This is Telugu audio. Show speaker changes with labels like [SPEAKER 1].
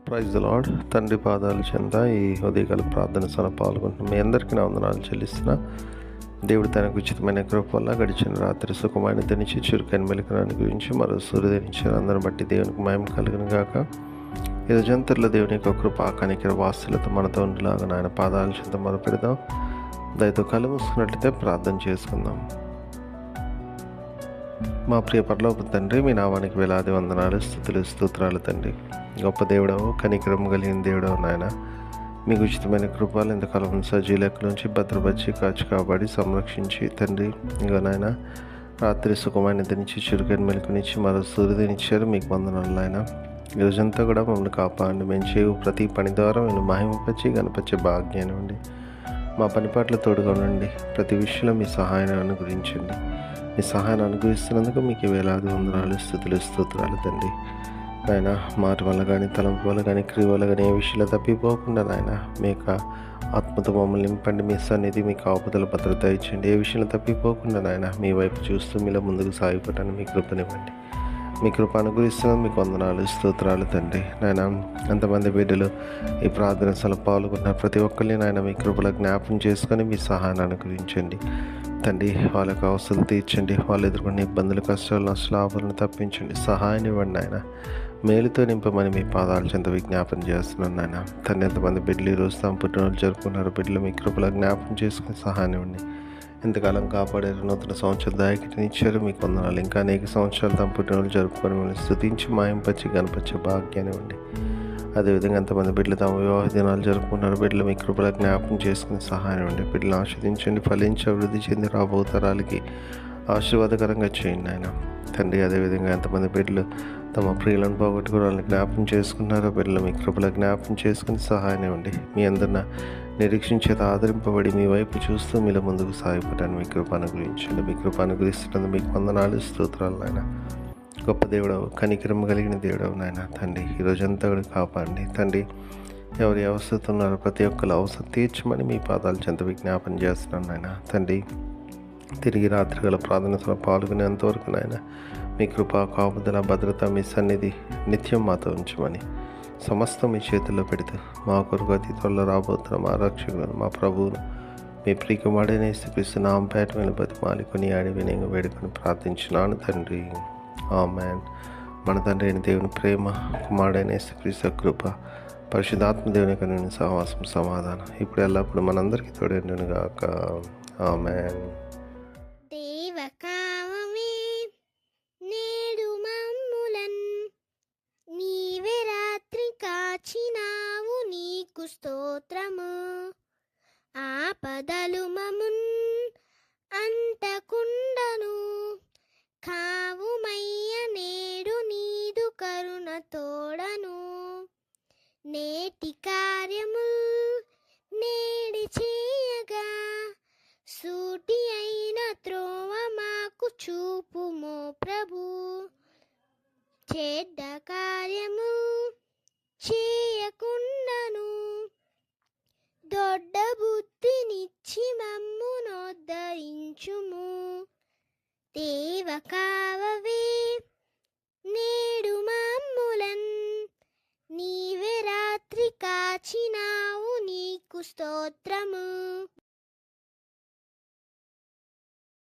[SPEAKER 1] Praise the lord. తండ్రి పాదాలు చెంత ఈ ఉదయకాల ప్రార్థన సన పాల్గొంటున్నాం. మీ అందరికీ నా వందనాలు చెల్లిస్తున్నా. దేవుడు తనకు ఉచితమైన కృప వల్ల గడిచిన రాత్రి సుఖమైన దినిచి చురుకైన మెలకనాన్ని గురించి మరో సూర్యదినిచ్చిన అందరిని బట్టి దేవునికి మహిమ కలుగును గాక. ఈ రోజంతర్లో దేవుని యొక్క కృప కనికర వాస్తులతో మనతో ఉండేలాగా ఆయన పాదాల చెంత మొరపెడదాం. దయతో కళ్ళు మూసుకున్నట్లయితే ప్రార్థన చేసుకుందాం. మా ప్రియ పరలోక తండ్రి, మీ నామానికి వేలాది వందనాలు, స్తుతులు, స్తోత్రాలు తండ్రి. గొప్ప దేవుడవు, కనికరం కలిగిన దేవుడవు నాయన. మీకు ఉచితమైన కృపలు ఇంతకాలం సజీలెక్క నుంచి భద్రపరిచి కాచి కాబడి సంరక్షించి తండ్రి, ఇంకా నాయన రాత్రి సుఖమైన దినిచి చురుకైన మెలకునిచ్చి మరో సూర్యుదినిచ్చారు. మీకు వందనాలు నాయన. ఈ రోజంతా కూడా మమ్మల్ని కాపాడండి. మేము చేయు ప్రతి పని ద్వారా మేము మహిమపరిచి గణపరిచే భాగ్యాన్ని ఉండి మా పని పట్ల తోడుగా ఉండండి. ప్రతి విషయంలో మీ సహాయాన్ని అనుగ్రహించండి. మీ సహాయాన్ని అనుగ్రహిస్తున్నందుకు మీకు వేలాది వందనాలు, స్తుతులు, స్తోత్రాలు తండ్రి. నాయన మాట వల్ల కానీ, తలంపు వల్ల కానీ, క్రియ వల్ల కానీ ఏ విషయంలో తప్పిపోకుండా నాయన మీ యొక్క ఆత్మతో మమ్మల్ని నింపండి. మీ సన్నిధి, మీ కాపుదల భద్రత ఇచ్చండి. ఏ విషయంలో తప్పిపోకుండా నాయన మీ వైపు చూస్తూ మీలో ముందుకు సాగిపోవటాన్ని మీ కృపనివ్వండి. మీ కృప అనుగ్రహిస్తున్నాం. మీకు వందనాలు, స్తోత్రాలు తండ్రి. నాయన ఎంతమంది బిడ్డలు ఈ ప్రార్థన సభలో పాల్గొన్న ప్రతి ఒక్కరిని నాయన మీ కృపలో జ్ఞాపం చేసుకొని మీ సహాయాన్ని అనుగ్రహించండి తండ్రి. వాళ్ళకు అవసరం తీర్చండి. వాళ్ళు ఎదుర్కొన్న ఇబ్బందులు, కష్టాలు, నష్టాలను తప్పించండి. సహాయాన్ని ఇవ్వండి ఆయన. మేలుతో నింపమని మీ పాదాల చెంత విజ్ఞాపన చేస్తున్నాను నాయన. తండ్రి, ఎంతమంది బిడ్డలు ఈరోజు తమ పుట్టినరోజు జరుపుకున్నారు. బిడ్డలు మీ కృపలో జ్ఞాపం చేసుకుని సహాయాన్ని ఇవ్వండి. ఎంతకాలం కాపాడారు, నూతన సంవత్సర దాయకిటిని ఇచ్చారు. మీకు వందనాలు. ఇంకా అనేక సంవత్సరాలు తమ పుట్టినరోజు జరుపుకొని మిమ్మల్ని స్తుతించి మాయంపరిచి గణపరిచే భాగ్యాన్ని ఇవ్వండి. అదేవిధంగా ఎంతమంది బిడ్డలు తమ వివాహ దినాలు జరుపుకున్నారు. బిడ్డలు మీ కృపలో జ్ఞాపకం చేసుకుని సహాయం ఉండి బిడ్డలను ఆస్వాదించండి. ఫలించి అభివృద్ధి చెంది రాబో తరాలకి ఆశీర్వాదకరంగా చేయండి ఆయన తండ్రి. అదేవిధంగా ఎంతమంది బిడ్డలు తమ ప్రియులను పోగొట్టుకుని వాళ్ళని జ్ఞాపకం చేసుకున్నారో బిడ్డలు మీ కృపలో జ్ఞాపకం చేసుకుని సహాయం ఉండి మీ అందరిన నిరీక్షించేత ఆదరింపబడి మీ వైపు చూస్తూ మీలో ముందుకు సాగిపోవటాన్ని మీ కృప అనుగ్రహించండి. మీ కృప అనుగ్రహిస్తున్నందుకు మీకు వందనాలు, స్తోత్రాలు నాయన. గొప్ప దేవుడవు, కనికరం కలిగిన దేవుడవు నాయన తండ్రి. ఈరోజంతా కూడా కాపాడండి తండ్రి. ఎవరు అవసరం ఉన్నారో ప్రతి ఒక్కరు అవసరం తీర్చమని మీ పాదాలు చెంత విజ్ఞాపన చేస్తున్నాను నాయన తండ్రి. తిరిగి రాత్రి గల ప్రార్థనలో పాల్గొనేంతవరకు నాయన మీ కృప, కాపుదల, భద్రత, మీ సన్నిధి నిత్యం మాతో ఉంచమని సమస్తం మీ చేతుల్లో పెడుతూ మా కొరకు అతి త్వరలో రాబోతున్న మా రక్షకులను, మా ప్రభువును, మీ ప్రియకుమారుడైన యేసుక్రీస్తు నామమున పేరట బతిమాలి కొనియాడి వినయంగా వేడుకొని ప్రార్థించున్నాను తండ్రి. ఆమేన్. మన తండ్రి అయిన దేవుని ప్రేమ, కుమారుడైన యేసుక్రీస్తు కృప, పరిశుద్ధాత్మ దేవుని యొక్క నేను సహవాసం, సమాధానం ఇప్పుడు ఎల్లప్పుడు మనందరికీ తోడైండును గాక. ఆమేన్.
[SPEAKER 2] దేవకావమే నేడు మమ్ములన్ నీవే రాత్రి కాచినావు, నీకు స్తోత్రము. ఆపదలు మమున్ అంతకుండను కావుమయ్య, నేడు నీదు కరుణ తోడను. నేటి కార్యము నేడి చేయగా సూటి అయిన త్రోవ మాకు చూపుమో ప్రభు. చెడ్డ కార్యము చేయకుండాను దొడ్డ బుద్ధినిచ్చి మమ్మునోద్ధరించుము. దేవకావవే నేడు మమ్ములన్ నీవే రాత్రి కాచినావు, నీకు స్తోత్రము.